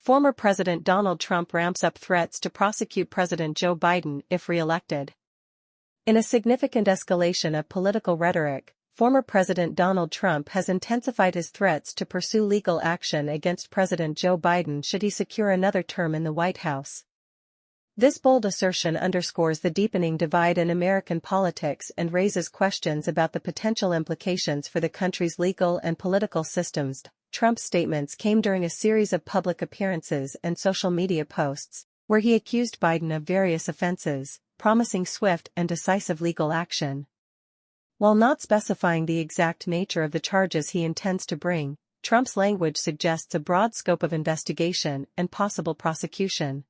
Former President Donald Trump ramps up threats to prosecute President Joe Biden if re-elected. In a significant escalation of political rhetoric, former President Donald Trump has intensified his threats to pursue legal action against President Joe Biden should he secure another term in the White House. This bold assertion underscores the deepening divide in American politics and raises questions about the potential implications for the country's legal and political systems. Trump's statements came during a series of public appearances and social media posts, where he accused Biden of various offenses, promising swift and decisive legal action. While not specifying the exact nature of the charges he intends to bring, Trump's language suggests a broad scope of investigation and possible prosecution.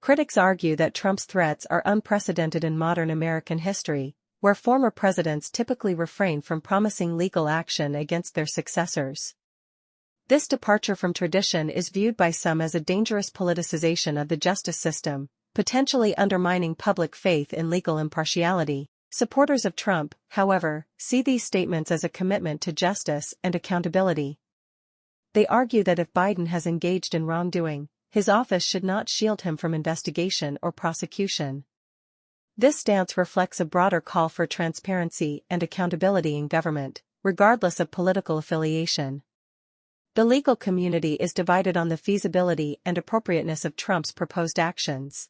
Critics argue that Trump's threats are unprecedented in modern American history, where former presidents typically refrain from promising legal action against their successors. This departure from tradition is viewed by some as a dangerous politicization of the justice system, potentially undermining public faith in legal impartiality. Supporters of Trump, however, see these statements as a commitment to justice and accountability. They argue that if Biden has engaged in wrongdoing, his office should not shield him from investigation or prosecution. This stance reflects a broader call for transparency and accountability in government, regardless of political affiliation. The legal community is divided on the feasibility and appropriateness of Trump's proposed actions.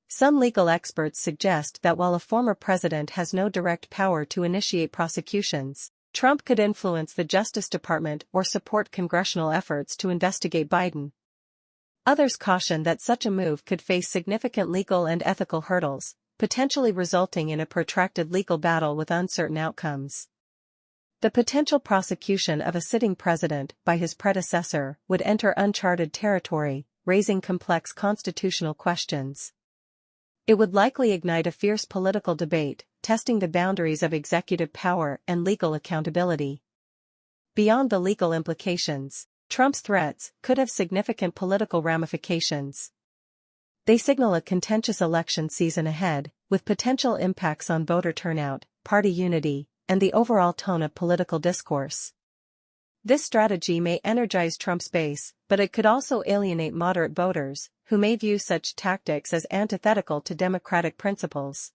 Some legal experts suggest that while a former president has no direct power to initiate prosecutions, Trump could influence the Justice Department or support congressional efforts to investigate Biden. Others caution that such a move could face significant legal and ethical hurdles, potentially resulting in a protracted legal battle with uncertain outcomes. The potential prosecution of a sitting president by his predecessor would enter uncharted territory, raising complex constitutional questions. It would likely ignite a fierce political debate, testing the boundaries of executive power and legal accountability. Beyond the legal implications, Trump's threats could have significant political ramifications. They signal a contentious election season ahead, with potential impacts on voter turnout, party unity, and the overall tone of political discourse. This strategy may energize Trump's base, but it could also alienate moderate voters, who may view such tactics as antithetical to democratic principles.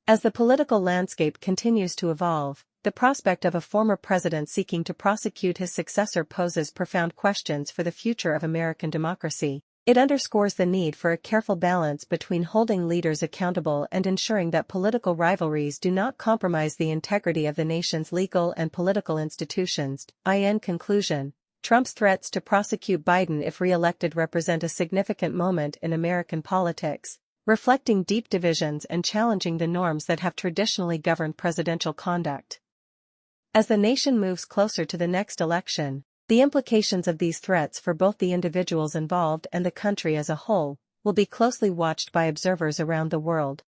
As the political landscape continues to evolve, the prospect of a former president seeking to prosecute his successor poses profound questions for the future of American democracy. It underscores the need for a careful balance between holding leaders accountable and ensuring that political rivalries do not compromise the integrity of the nation's legal and political institutions. In conclusion, Trump's threats to prosecute Biden if re-elected represent a significant moment in American politics, reflecting deep divisions and challenging the norms that have traditionally governed presidential conduct. As the nation moves closer to the next election, the implications of these threats for both the individuals involved and the country as a whole will be closely watched by observers around the world.